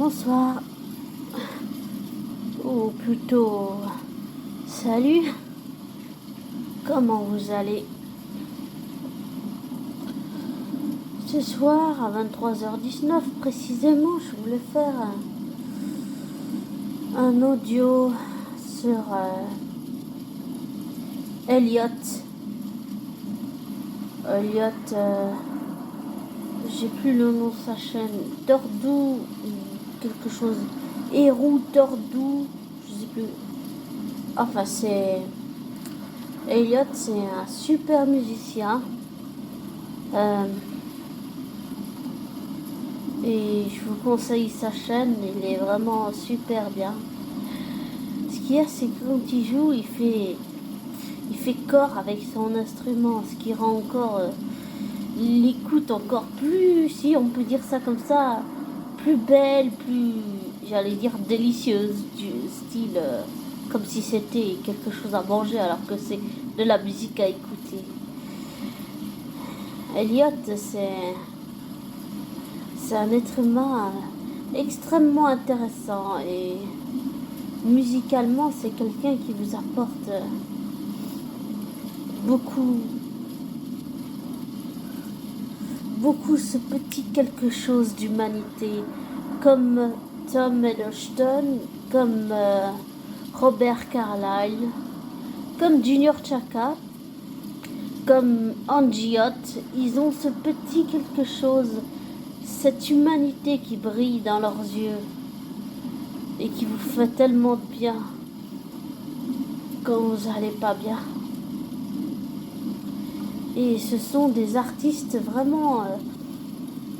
Bonsoir, ou plutôt salut, comment vous allez? Ce soir à 23h19 précisément, je voulais faire un audio sur Elliot. J'ai plus le nom de sa chaîne, Tordou, quelque chose, Hérou Tordou, je sais plus. Enfin, Elliot, c'est un super musicien. Et je vous conseille sa chaîne, il est vraiment super bien. Ce qu'il y a, c'est que quand il joue, il fait corps avec son instrument, ce qui rend encore l'écoute encore plus, si on peut dire ça comme ça, plus belle, plus, j'allais dire, délicieuse, du style comme si c'était quelque chose à manger alors que c'est de la musique à écouter. Elliot, c'est un être humain extrêmement intéressant et musicalement, c'est quelqu'un qui vous apporte beaucoup ce petit quelque chose d'humanité, comme Tom Hiddleston, comme Robert Carlyle, comme Junior Chaka, comme Angie Hott. Ils ont ce petit quelque chose, cette humanité qui brille dans leurs yeux et qui vous fait tellement de bien quand vous n'allez pas bien. Et ce sont des artistes vraiment,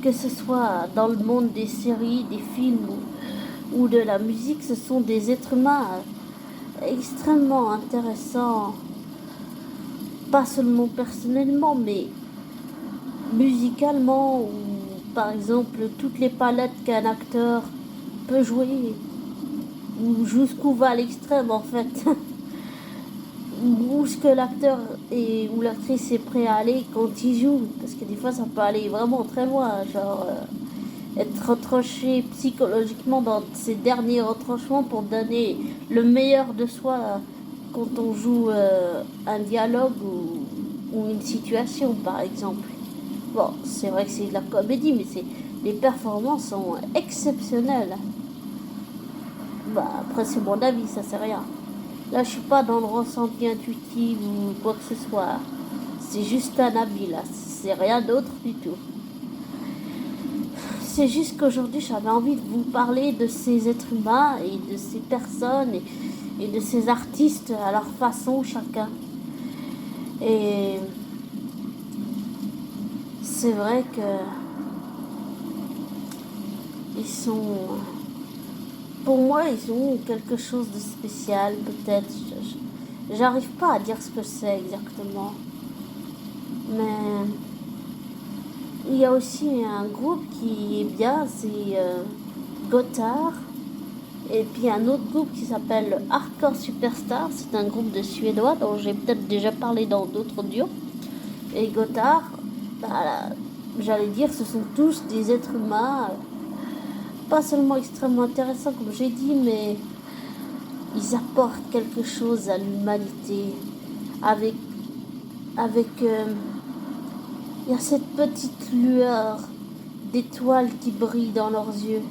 que ce soit dans le monde des séries, des films ou de la musique, ce sont des êtres humains extrêmement intéressants, pas seulement personnellement, mais musicalement, ou par exemple toutes les palettes qu'un acteur peut jouer, ou jusqu'où va l'extrême en fait. Où ce que l'acteur ou l'actrice est prêt à aller quand il joue, parce que des fois ça peut aller vraiment très loin, genre être retranché psychologiquement dans ses derniers retranchements pour donner le meilleur de soi quand on joue un dialogue ou une situation par exemple. Bon, c'est vrai que c'est de la comédie, mais les performances sont exceptionnelles. Bah, après c'est mon avis, ça c'est rien. Là, je suis pas dans le ressenti intuitif ou quoi que ce soit. C'est juste un avis, là. C'est rien d'autre du tout. C'est juste qu'aujourd'hui, j'avais envie de vous parler de ces êtres humains et de ces personnes et de ces artistes à leur façon, chacun. Et c'est vrai que ils sont... Pour moi, ils ont quelque chose de spécial, peut-être. J'arrive pas à dire ce que c'est exactement. Mais il y a aussi un groupe qui est bien, c'est Gotthard. Et puis un autre groupe qui s'appelle Hardcore Superstar. C'est un groupe de Suédois dont j'ai peut-être déjà parlé dans d'autres audios. Et Gotthard, bah, j'allais dire, ce sont tous des êtres humains, pas seulement extrêmement intéressants comme j'ai dit, mais ils apportent quelque chose à l'humanité avec il y a cette petite lueur d'étoiles qui brille dans leurs yeux.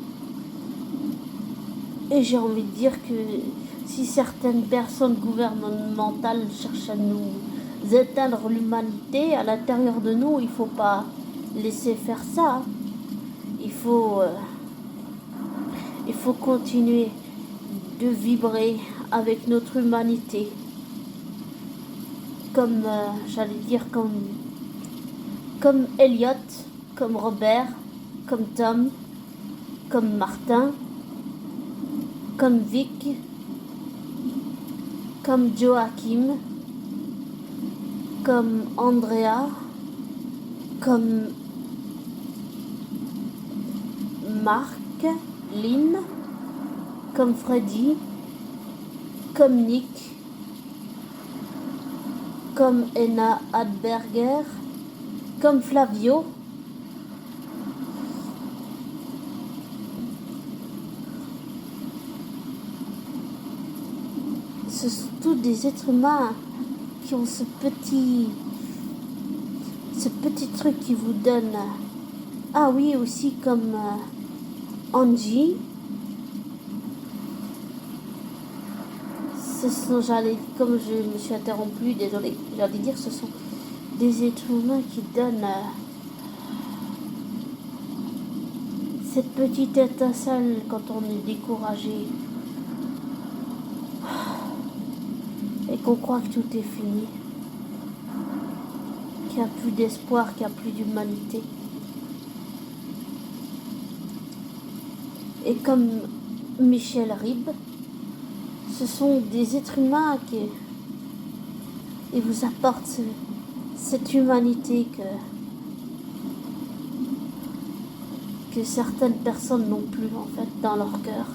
Et j'ai envie de dire que si certaines personnes gouvernementales cherchent à nous éteindre l'humanité, à l'intérieur de nous, il ne faut pas laisser faire ça. Il faut continuer de vibrer avec notre humanité. Comme, j'allais dire, comme Elliot, comme Robert, comme Tom, comme Martin, comme Vic, comme Joachim, comme Andrea, comme Marc, Lynn, comme Freddy, comme Nick, comme Enna Adberger, comme Flavio, des êtres humains qui ont ce petit truc qui vous donne. Ah oui, aussi comme Angie. Ce sont, comme je me suis interrompue, désolée, j'allais dire, ce sont des êtres humains qui donnent cette petite étincelle quand on est découragé et qu'on croit que tout est fini, qu'il n'y a plus d'espoir, qu'il n'y a plus d'humanité. Et comme Michel Ribes, ce sont des êtres humains qui vous apportent cette humanité que certaines personnes n'ont plus en fait dans leur cœur,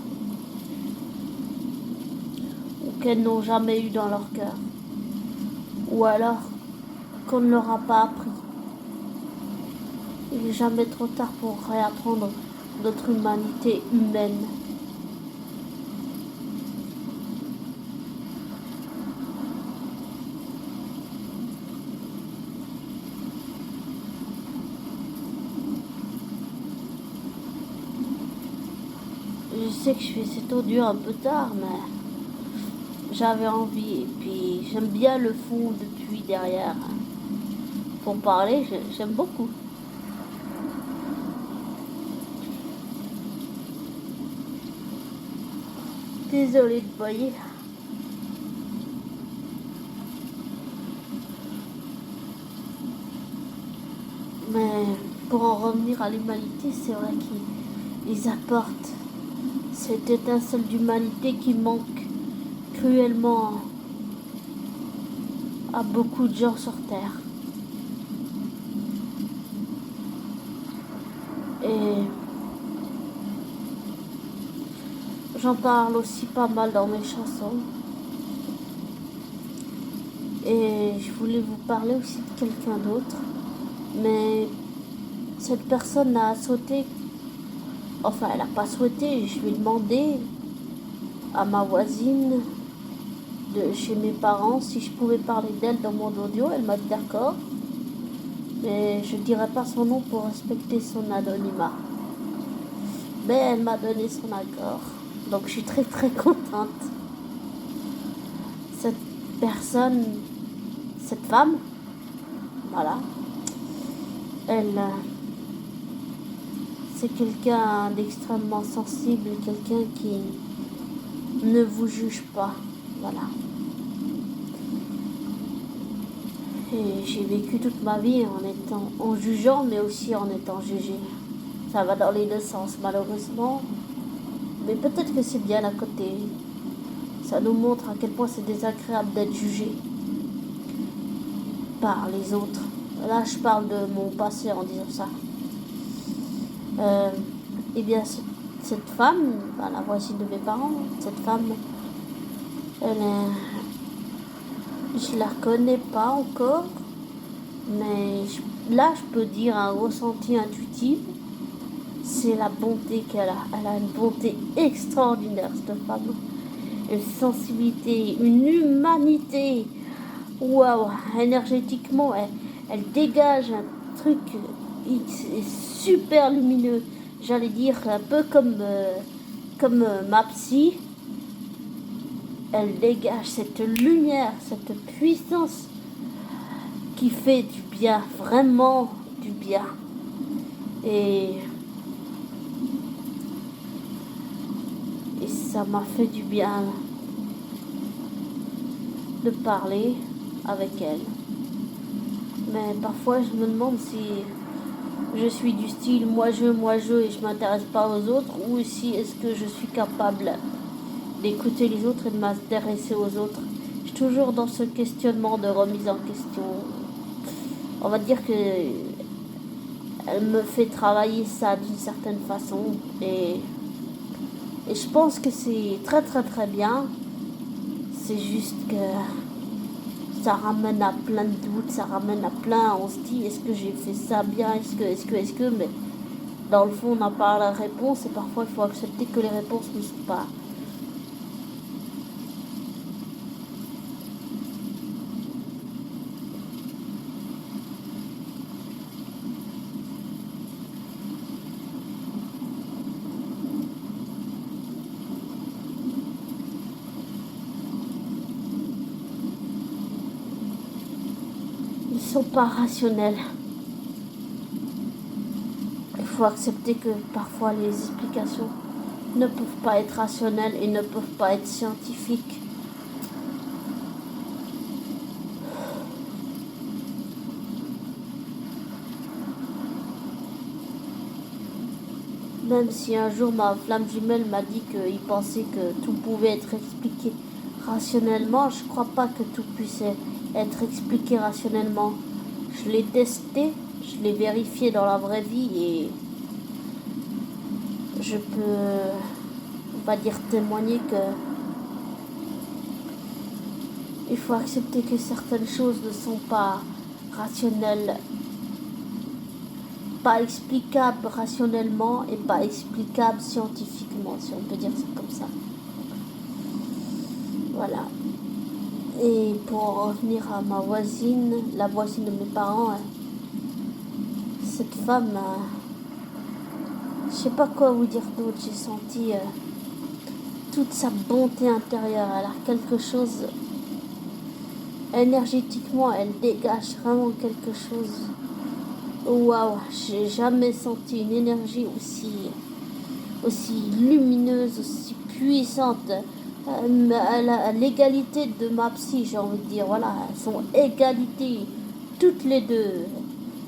ou qu'elles n'ont jamais eu dans leur cœur, ou alors qu'on ne leur a pas appris. Il n'est jamais trop tard pour réapprendre notre humanité humaine. Je sais que je fais cet audio un peu tard, mais j'avais envie. Et puis j'aime bien le fond depuis derrière. Pour parler, j'aime beaucoup. Désolée de voyer. Mais pour en revenir à l'humanité, c'est vrai qu'ils apportent cette étincelle d'humanité qui manque cruellement à beaucoup de gens sur Terre. Et j'en parle aussi pas mal dans mes chansons. Et je voulais vous parler aussi de quelqu'un d'autre. Mais cette personne a sauté. Enfin, elle n'a pas souhaité. Je lui ai demandé à ma voisine de chez mes parents si je pouvais parler d'elle dans mon audio. Elle m'a dit d'accord. Mais je ne dirai pas son nom pour respecter son anonymat. Mais elle m'a donné son accord. Donc je suis très très contente. Cette personne, cette femme, voilà, elle, c'est quelqu'un d'extrêmement sensible, quelqu'un qui ne vous juge pas, voilà. Et j'ai vécu toute ma vie en jugeant, mais aussi en étant jugée. Ça va dans les deux sens, malheureusement. Mais peut-être que c'est bien à côté. Ça nous montre à quel point c'est désagréable d'être jugé par les autres. Là, je parle de mon passé en disant ça. Eh bien, cette femme, la voisine de mes parents, cette femme, je la connais pas encore, mais là, je peux dire un ressenti intuitif. C'est la bonté qu'elle a. Elle a une bonté extraordinaire, cette femme. Une sensibilité, une humanité. Waouh, énergétiquement, elle dégage un truc super lumineux. J'allais dire un peu comme ma psy. Elle dégage cette lumière, cette puissance qui fait du bien, vraiment du bien. Et ça m'a fait du bien de parler avec elle. Mais parfois je me demande si je suis du style moi je et je m'intéresse pas aux autres, ou si est-ce que je suis capable d'écouter les autres et de m'intéresser aux autres. Je suis toujours dans ce questionnement de remise en question. On va dire que elle me fait travailler ça d'une certaine façon, et je pense que c'est très très très bien. C'est juste que ça ramène à plein de doutes, ça ramène à plein, on se dit est-ce que j'ai fait ça bien, est-ce que, mais dans le fond on n'a pas la réponse, et parfois il faut accepter que les réponses ne sont pas Ils sont pas rationnels. Il faut accepter que parfois les explications ne peuvent pas être rationnelles et ne peuvent pas être scientifiques. Même si un jour ma flamme jumelle m'a dit qu'il pensait que tout pouvait être expliqué rationnellement, je ne crois pas que tout puisse être expliqué rationnellement. Je l'ai testé, je l'ai vérifié dans la vraie vie et je peux, on va dire, témoigner que il faut accepter que certaines choses ne sont pas rationnelles, pas explicables rationnellement et pas explicables scientifiquement, si on peut dire ça comme ça. Voilà. Et pour en revenir à ma voisine, la voisine de mes parents, cette femme, je sais pas quoi vous dire d'autre, j'ai senti toute sa bonté intérieure. Elle a quelque chose, énergétiquement, elle dégage vraiment quelque chose. Waouh, j'ai jamais senti une énergie aussi lumineuse, aussi puissante. À l'égalité de ma psy, j'ai envie de dire, voilà, elles sont égalité, toutes les deux.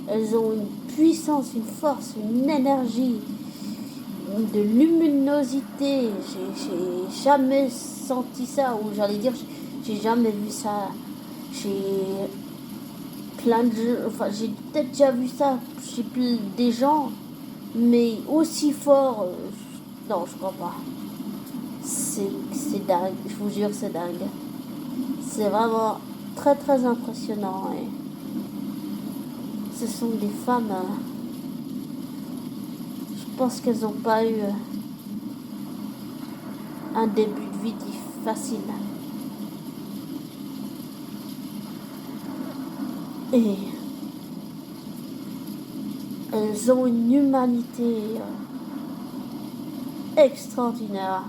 Elles ont une puissance, une force, une énergie, de luminosité. J'ai jamais senti ça, ou j'allais dire, j'ai jamais vu ça. J'ai plein de gens, enfin, j'ai peut-être déjà vu ça chez des gens, mais aussi fort, non, je crois pas. C'est dingue, je vous jure, c'est dingue. C'est vraiment très très impressionnant. Et ce sont des femmes, je pense qu'elles n'ont pas eu un début de vie facile. Et elles ont une humanité extraordinaire.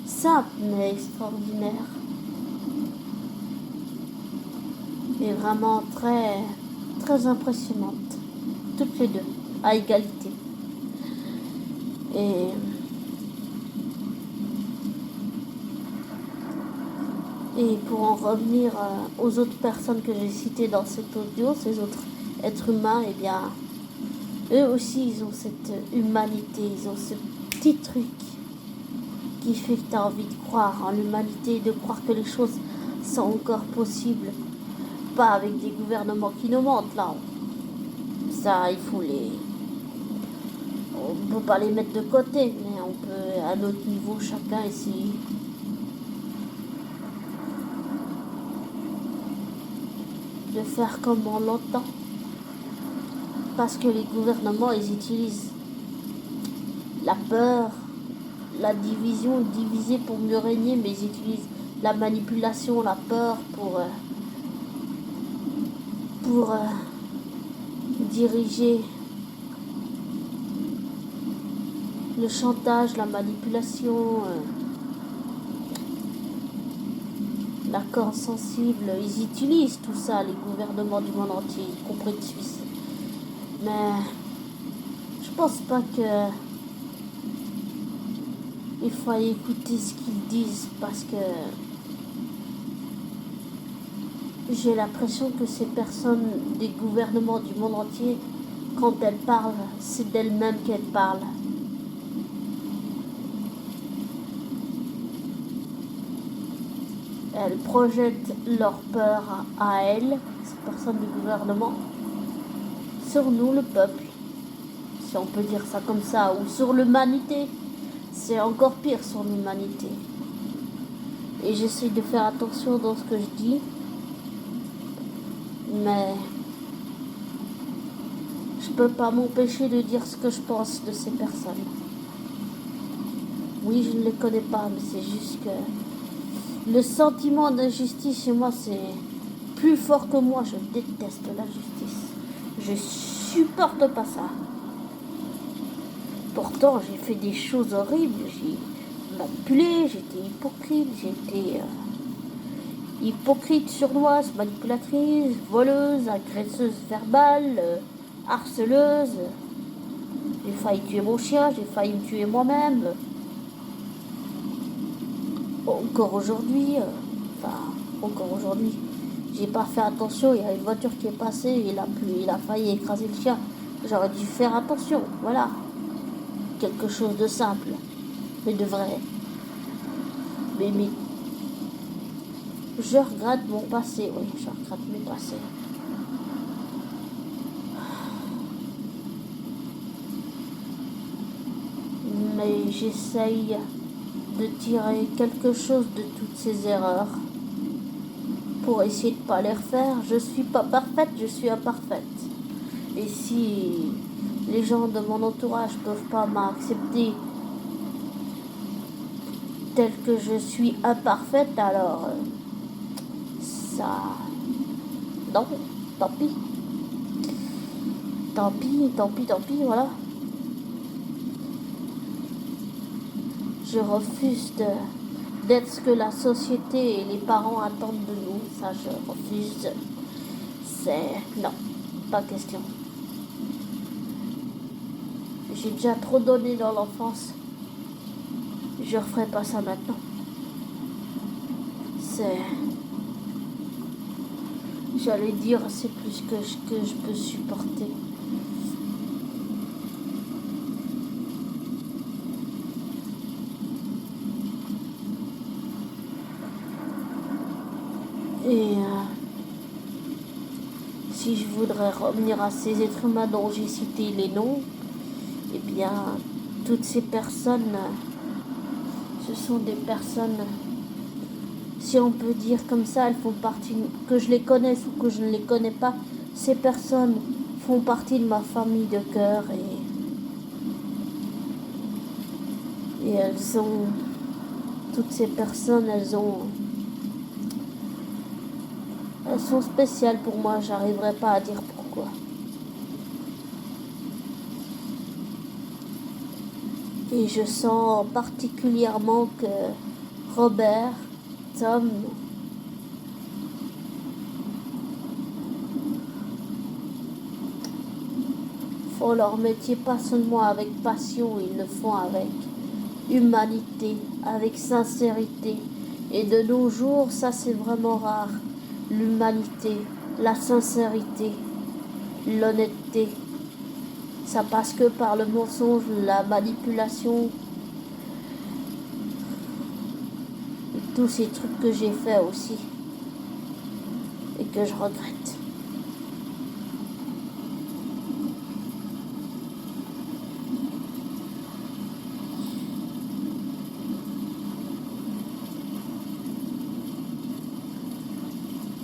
Simple mais extraordinaire. Et vraiment très, très impressionnante. Toutes les deux, à égalité. Et pour en revenir aux autres personnes que j'ai citées dans cet audio, ces autres êtres humains, eh bien, eux aussi, ils ont cette humanité, ils ont ce petit truc qui fait que tu as envie de croire en l'humanité, de croire que les choses sont encore possibles. Pas avec des gouvernements qui nous mentent, là. Ça, il faut les... On ne peut pas les mettre de côté, mais on peut, à notre niveau, chacun essayer de faire comme on l'entend. Parce que les gouvernements, ils utilisent la peur, la division, diviser pour mieux régner, mais ils utilisent la manipulation, la peur pour diriger, le chantage, la manipulation, la corde sensible. Ils utilisent tout ça, les gouvernements du monde entier, y compris de Suisse. Mais je pense pas que il faut écouter ce qu'ils disent, parce que j'ai l'impression que ces personnes des gouvernements du monde entier, quand elles parlent, c'est d'elles-mêmes qu'elles parlent. Elles projettent leur peur à elles, ces personnes du gouvernement, sur nous, le peuple, si on peut dire ça comme ça, ou sur l'humanité. C'est encore pire sur l'humanité. Et j'essaie de faire attention dans ce que je dis, mais je peux pas m'empêcher de dire ce que je pense de ces personnes. Oui, je ne les connais pas, mais c'est juste que le sentiment d'injustice chez moi, c'est plus fort que moi. Je déteste l'injustice. Je supporte pas ça. Pourtant, j'ai fait des choses horribles. J'ai manipulé, j'étais hypocrite, j'étais hypocrite, sournoise, manipulatrice, voleuse, agresseuse verbale, harceleuse. J'ai failli tuer mon chien, j'ai failli me tuer moi-même. Encore aujourd'hui, encore aujourd'hui, j'ai pas fait attention, il y a une voiture qui est passée, il a failli écraser le chien. J'aurais dû faire attention, voilà. Quelque chose de simple, mais de vrai. Mais je regrette mon passé, oui, je regrette mes passés. Mais j'essaye de tirer quelque chose de toutes ces erreurs pour essayer de ne pas les refaire. Je suis pas parfaite, je suis imparfaite. Et si les gens de mon entourage ne peuvent pas m'accepter telle que je suis imparfaite, alors ça... Non, tant pis. Tant pis, tant pis, tant pis, voilà. Je refuse d'être ce que la société et les parents attendent de nous. Ça, je refuse. Non, pas question. J'ai déjà trop donné dans l'enfance. Je referai pas ça maintenant. J'allais dire, c'est plus que je peux supporter. Et si je voudrais revenir à ces êtres humains dont j'ai cité les noms, eh bien, toutes ces personnes, ce sont des personnes, si on peut dire comme ça, elles font partie, que je les connaisse ou que je ne les connais pas, ces personnes font partie de ma famille de cœur et elles ont, toutes ces personnes, elles sont spéciales pour moi, j'arriverai pas à dire pourquoi. Et je sens particulièrement que Robert, Tom, font leur métier pas seulement avec passion, ils le font avec humanité, avec sincérité. Et de nos jours, ça c'est vraiment rare. L'humanité, la sincérité, l'honnêteté. Ça passe que par le mensonge, la manipulation, et tous ces trucs que j'ai fait aussi et que je regrette.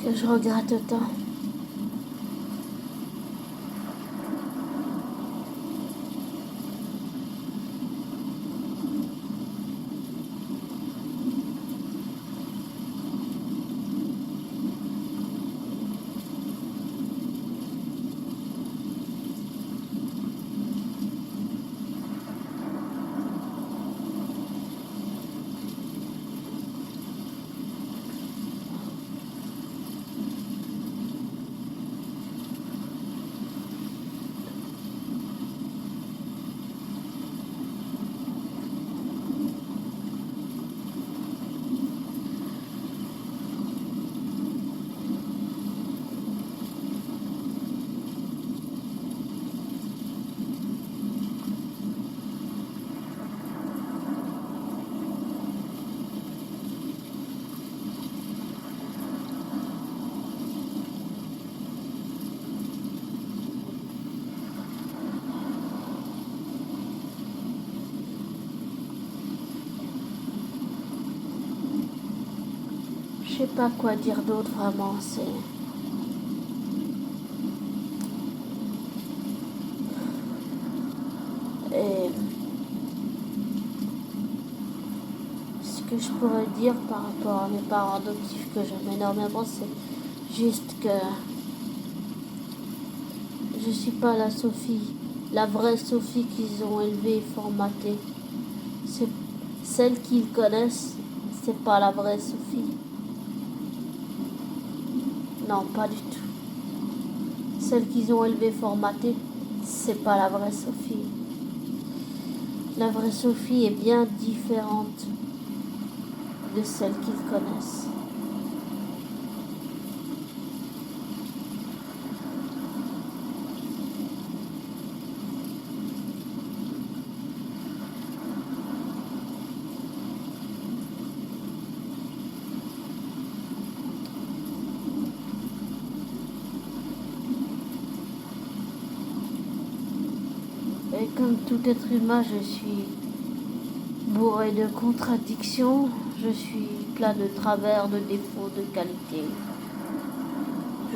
Que je regrette tant. Je sais pas quoi dire d'autre vraiment, Et ce que je pourrais dire par rapport à mes parents adoptifs que j'aime énormément, c'est juste que je suis pas la Sophie, la vraie Sophie qu'ils ont élevée et formatée. C'est celle qu'ils connaissent, c'est pas la vraie Sophie. Non, pas du tout. Celle qu'ils ont élevée formatée, c'est pas la vraie Sophie. La vraie Sophie est bien différente de celle qu'ils connaissent. Et comme tout être humain, je suis bourré de contradictions, je suis plein de travers, de défauts, de qualités.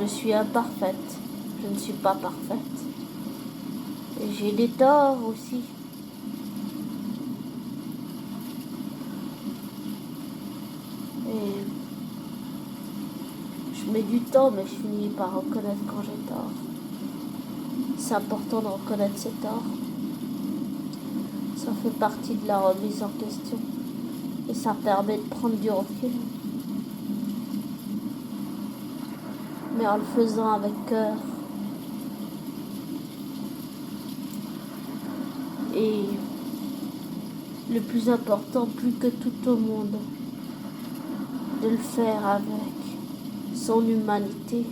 Je suis imparfaite, je ne suis pas parfaite. Et j'ai des torts aussi. Et je mets du temps, mais je finis par reconnaître quand j'ai tort. C'est important de reconnaître ses torts. Ça fait partie de la remise en question. Et ça permet de prendre du recul. Mais en le faisant avec cœur. Et le plus important, plus que tout au monde, de le faire avec son humanité.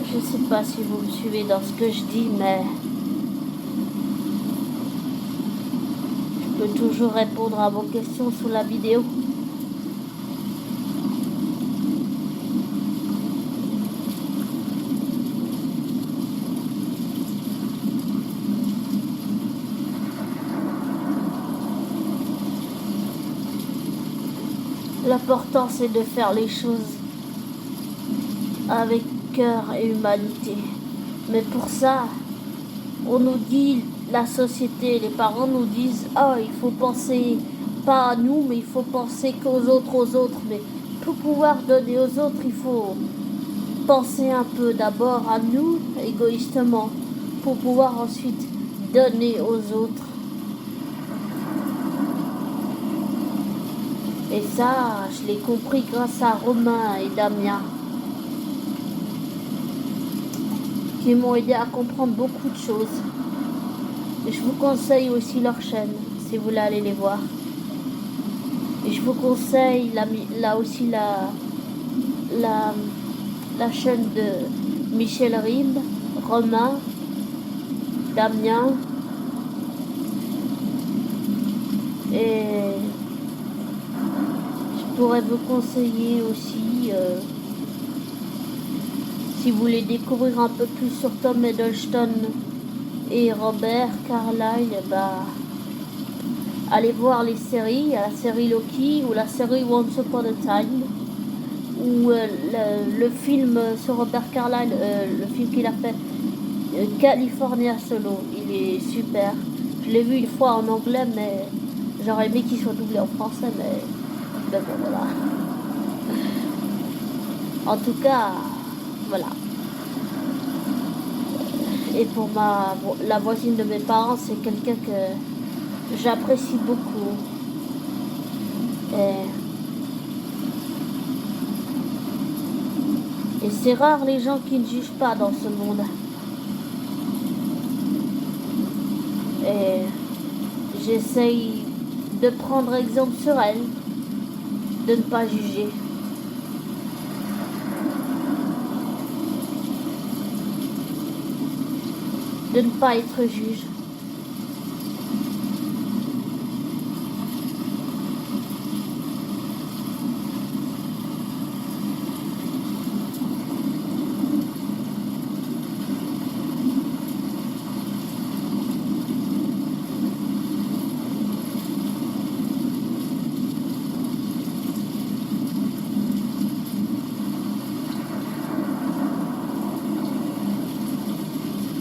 Je ne sais pas si vous me suivez dans ce que je dis, mais je peux toujours répondre à vos questions sous la vidéo. L'important, c'est de faire les choses avec cœur et humanité. Mais pour ça, on nous dit, la société, les parents nous disent, il faut penser pas à nous, mais il faut penser qu'aux autres. Mais pour pouvoir donner aux autres, il faut penser un peu d'abord à nous, égoïstement, pour pouvoir ensuite donner aux autres. Et ça, je l'ai compris grâce à Romain et Damien, qui m'ont aidé à comprendre beaucoup de choses. Et je vous conseille aussi leur chaîne, si vous voulez aller les voir. Et je vous conseille là aussi la chaîne de Michel Ribes, Romain, Damien. Et je pourrais vous conseiller aussi, si vous voulez découvrir un peu plus sur Tom Hiddleston et Robert Carlyle, allez voir les séries, la série Loki ou la série Once Upon a Time, ou le film sur Robert Carlyle, le film qu'il a fait, California Solo, il est super. Je l'ai vu une fois en anglais, mais j'aurais aimé qu'il soit doublé en français, mais bon, voilà. En tout cas, voilà. Et pour la voisine de mes parents, c'est quelqu'un que j'apprécie beaucoup. Et c'est rare les gens qui ne jugent pas dans ce monde. Et j'essaye de prendre exemple sur elle, de ne pas juger. De ne pas être juge.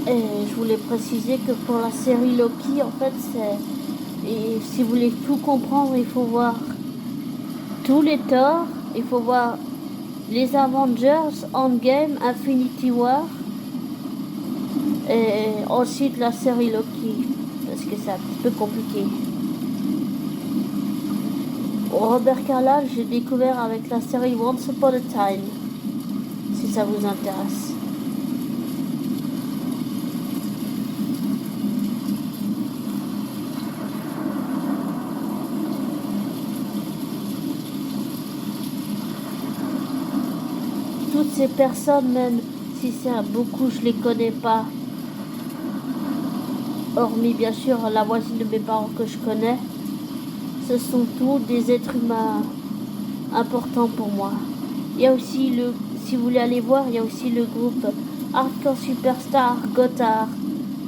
Et je voulais préciser que pour la série Loki, en fait, c'est... Et si vous voulez tout comprendre, il faut voir tous les Thor, il faut voir les Avengers, Endgame, Infinity War, et ensuite la série Loki, parce que c'est un petit peu compliqué. Robert Carlyle, j'ai découvert avec la série Once Upon a Time, si ça vous intéresse. Toutes ces personnes, même si c'est beaucoup, je les connais pas, hormis bien sûr la voisine de mes parents que je connais, ce sont tous des êtres humains importants pour moi. Il y a aussi si vous voulez aller voir, il y a aussi le groupe Hardcore Superstar, Gotthard,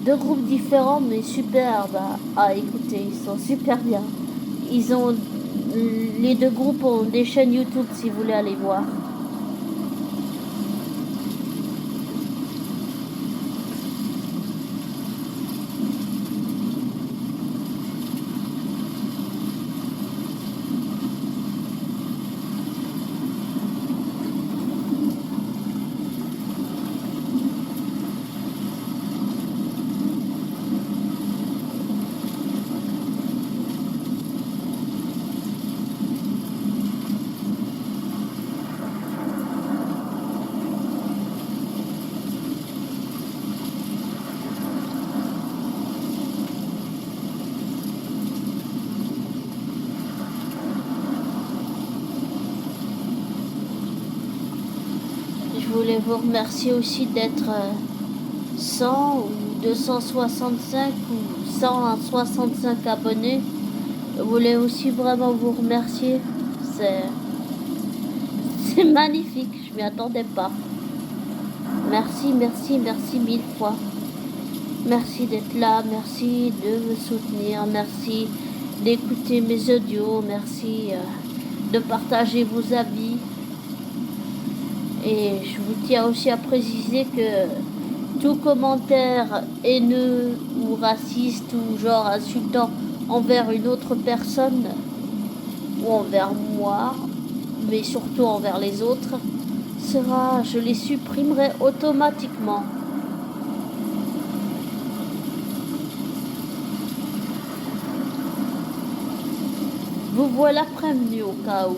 deux groupes différents mais superbes à écouter, ils sont super bien. Les deux groupes ont des chaînes YouTube si vous voulez aller voir. Je voulais vous remercier aussi d'être 100 ou 265 ou 165 abonnés. Je voulais aussi vraiment vous remercier. C'est magnifique, je m'y attendais pas. Merci, merci, merci mille fois. Merci d'être là, merci de me soutenir, merci d'écouter mes audios, merci de partager vos avis. Et je vous tiens aussi à préciser que tout commentaire haineux ou raciste ou genre insultant envers une autre personne ou envers moi, mais surtout envers les autres, je les supprimerai automatiquement. Vous voilà prévenu au cas où.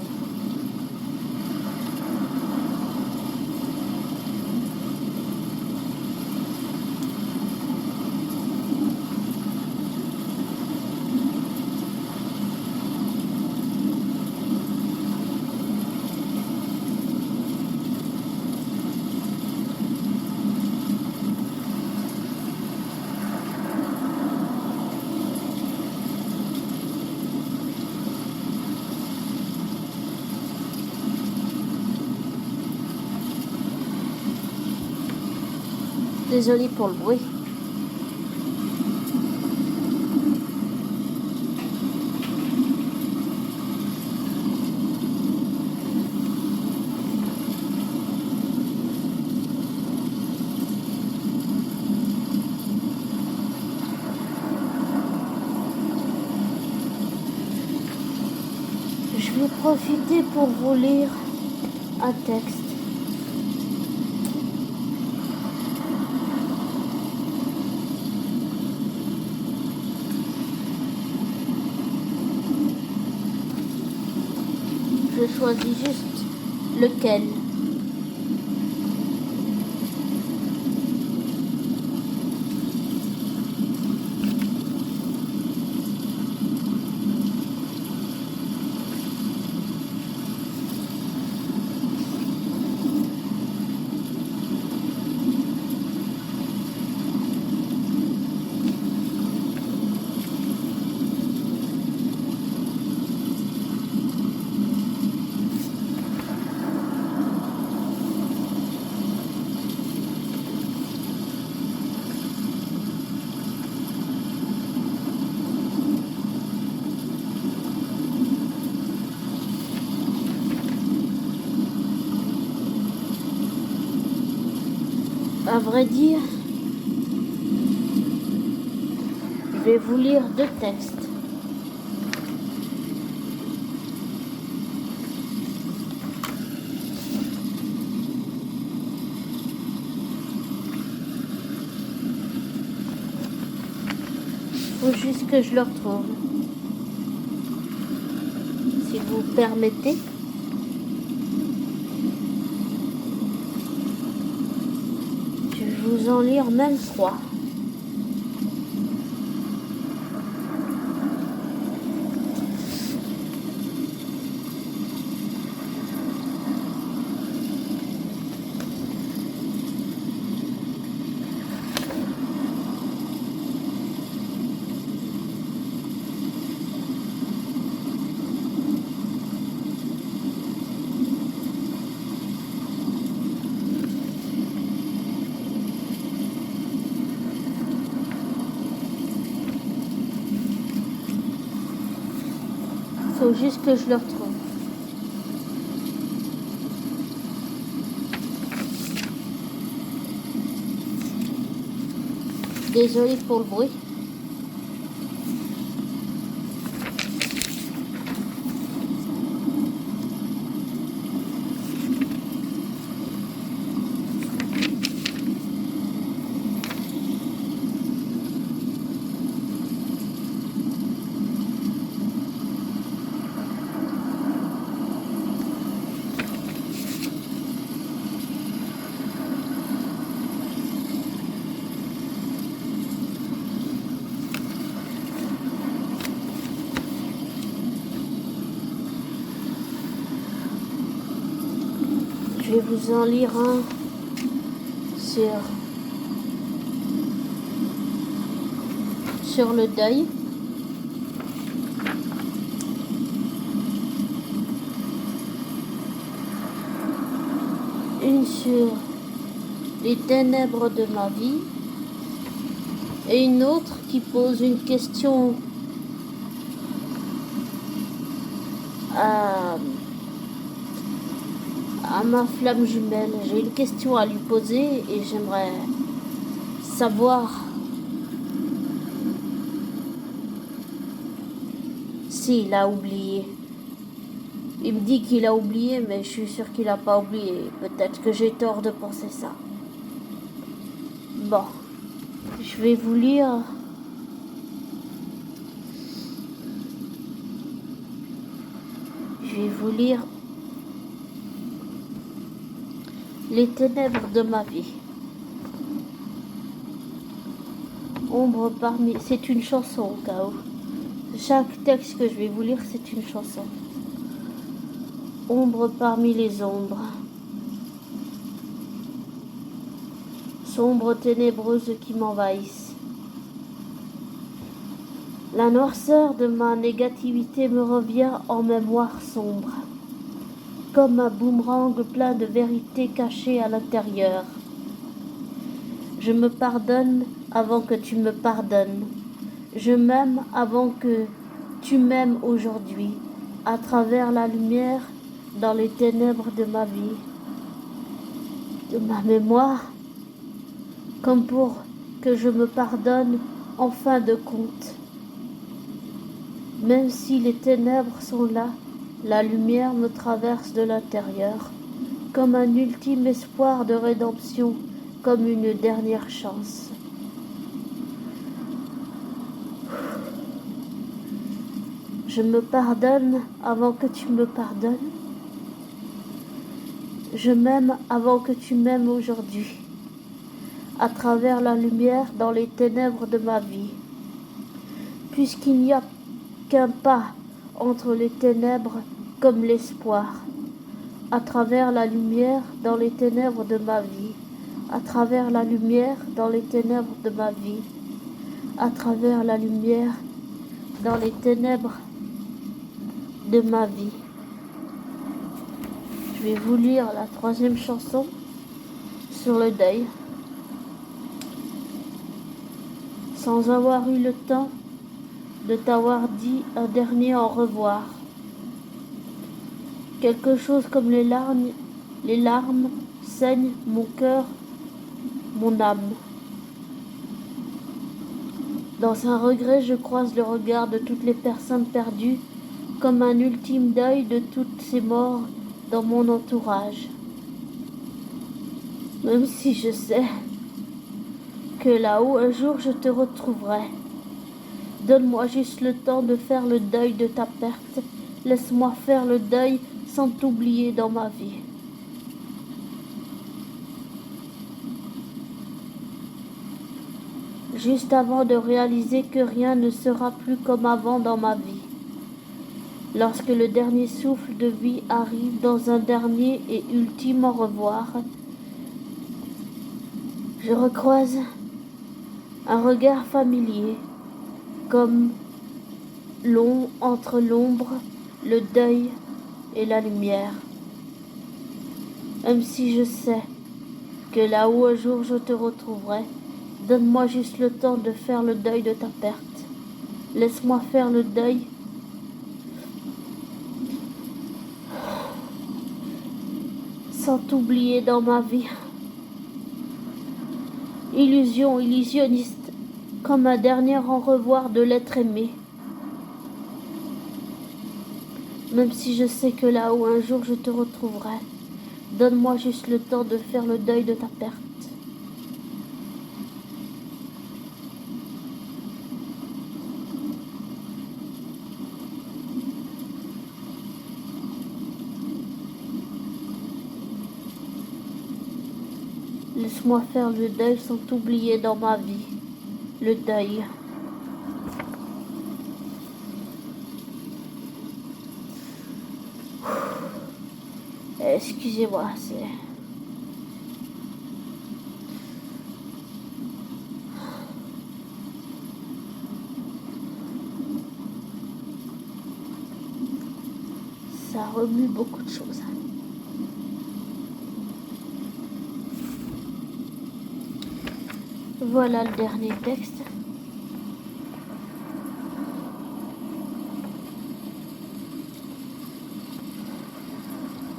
Désolée pour le bruit. Je vais profiter pour vous lire un texte. Je choisis juste lequel. À vrai dire, vais vous lire deux textes. Faut juste que je le retrouve. Si vous permettez. Je vais vous en lire même trois. Faut juste que je le retrouve. Désolée pour le bruit. Je vais vous en lire un sur le deuil. Une sur les ténèbres de ma vie et une autre qui pose une question à ma flamme jumelle. J'ai une question à lui poser et j'aimerais savoir s'il a oublié. Il me dit qu'il a oublié, mais je suis sûre qu'il n'a pas oublié. Peut-être que j'ai tort de penser ça. Bon, je vais vous lire. Je vais vous lire les ténèbres de ma vie. Ombre parmi... C'est une chanson au cas où. Chaque texte que je vais vous lire, c'est une chanson. Ombre parmi les ombres. Sombres ténébreuses qui m'envahissent. La noirceur de ma négativité me revient en mémoire sombre, comme un boomerang plein de vérités cachées à l'intérieur. Je me pardonne avant que tu me pardonnes. Je m'aime avant que tu m'aimes aujourd'hui, à travers la lumière, dans les ténèbres de ma vie, de ma mémoire, comme pour que je me pardonne en fin de compte. Même si les ténèbres sont là, la lumière me traverse de l'intérieur, comme un ultime espoir de rédemption, comme une dernière chance. Je me pardonne avant que tu me pardonnes. Je m'aime avant que tu m'aimes aujourd'hui, à travers la lumière dans les ténèbres de ma vie. Puisqu'il n'y a qu'un pas entre les ténèbres comme l'espoir, à travers la lumière dans les ténèbres de ma vie, à travers la lumière dans les ténèbres de ma vie, à travers la lumière dans les ténèbres de ma vie. Je vais vous lire la troisième chanson sur le deuil. Sans avoir eu le temps de t'avoir dit un dernier au revoir. Quelque chose comme les larmes saignent mon cœur, mon âme. Dans un regret, je croise le regard de toutes les personnes perdues, comme un ultime deuil de toutes ces morts dans mon entourage. Même si je sais que là-haut, un jour, je te retrouverai. Donne-moi juste le temps de faire le deuil de ta perte. Laisse-moi faire le deuil sans t'oublier dans ma vie. Juste avant de réaliser que rien ne sera plus comme avant dans ma vie. Lorsque le dernier souffle de vie arrive dans un dernier et ultime au revoir, je recroise un regard familier, comme entre l'ombre, le deuil et la lumière. Même si je sais que là-haut un jour je te retrouverai, donne-moi juste le temps de faire le deuil de ta perte. Laisse-moi faire le deuil sans t'oublier dans ma vie. Illusion illusionniste, comme un dernier au revoir de l'être aimé. Même si je sais que là-haut un jour je te retrouverai, donne-moi juste le temps de faire le deuil de ta perte. Laisse-moi faire le deuil sans t'oublier dans ma vie. Le deuil. Excusez-moi, c'est... Ça remue beaucoup de choses. Voilà le dernier texte.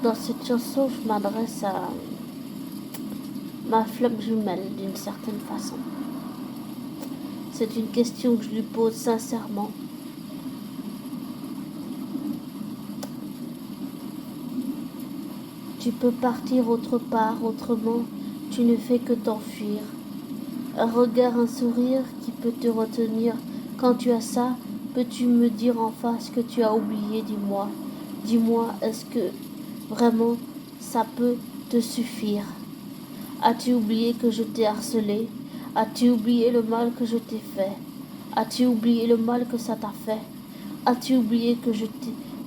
Dans cette chanson, je m'adresse à ma flamme jumelle d'une certaine façon. C'est une question que je lui pose sincèrement. Tu peux partir autre part, autrement, tu ne fais que t'enfuir. Un regard, un sourire qui peut te retenir. Quand tu as ça, peux-tu me dire en face que tu as oublié? Dis-moi. Dis-moi, est-ce que vraiment ça peut te suffire? As-tu oublié que je t'ai harcelé? As-tu oublié le mal que je t'ai fait? As-tu oublié le mal que ça t'a fait? As-tu oublié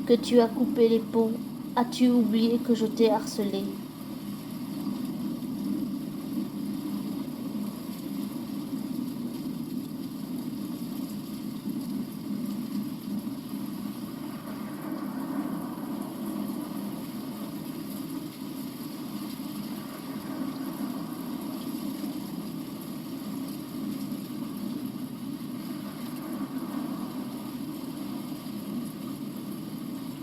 que tu as coupé les ponts? As-tu oublié que je t'ai harcelé?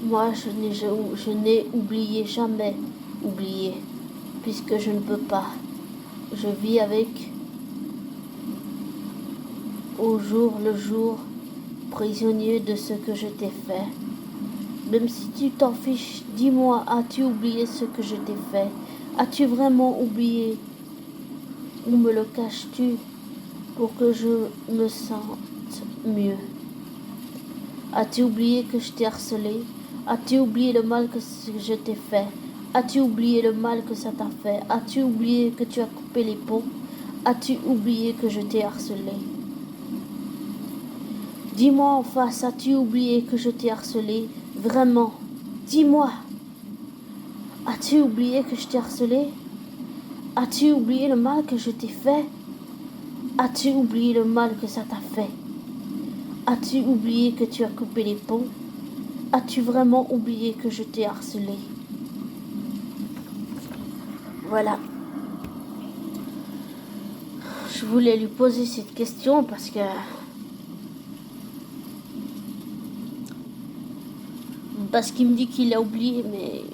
Moi, je n'ai oublié, jamais oublié, puisque je ne peux pas. Je vis avec au jour le jour, prisonnier de ce que je t'ai fait. Même si tu t'en fiches, dis-moi, as-tu oublié ce que je t'ai fait? As-tu vraiment oublié? Ou me le caches-tu pour que je me sente mieux? As-tu oublié que je t'ai harcelé? As-tu oublié le mal que je t'ai fait? As-tu oublié le mal que ça t'a fait? As-tu oublié que tu as coupé les ponts? As-tu oublié que je t'ai harcelé? Dis-moi en face, as-tu oublié que je t'ai harcelé? Vraiment, dis-moi. As-tu oublié que je t'ai harcelé? As-tu oublié le mal que je t'ai fait? As-tu oublié le mal que ça t'a fait? As-tu oublié que tu as coupé les ponts? As-tu vraiment oublié que je t'ai harcelé? Voilà. Je voulais lui poser cette question parce qu'il me dit qu'il a oublié, mais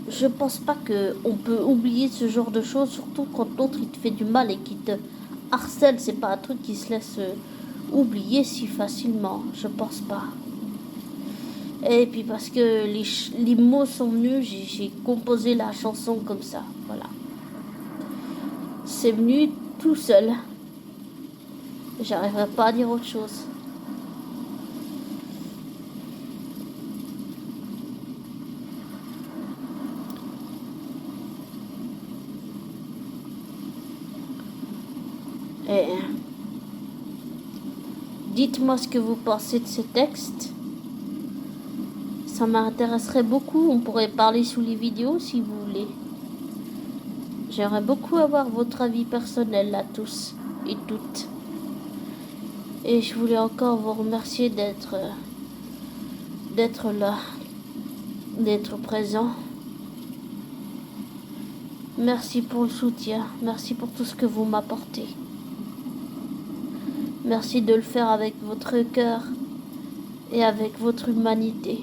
je pense pas qu'on peut oublier ce genre de choses, surtout quand l'autre il te fait du mal et qu'il te harcèle. C'est pas un truc qui se laisse oublier si facilement, je pense pas. Et puis parce que les mots sont venus, j'ai composé la chanson comme ça, voilà. C'est venu tout seul. J'arriverai pas à dire autre chose. Et dites-moi ce que vous pensez de ce texte. Ça m'intéresserait beaucoup. On pourrait parler sous les vidéos si vous voulez. J'aimerais beaucoup avoir votre avis personnel à tous et toutes. Et je voulais encore vous remercier d'être là, d'être présent. Merci pour le soutien. Merci pour tout ce que vous m'apportez. Merci de le faire avec votre cœur et avec votre humanité.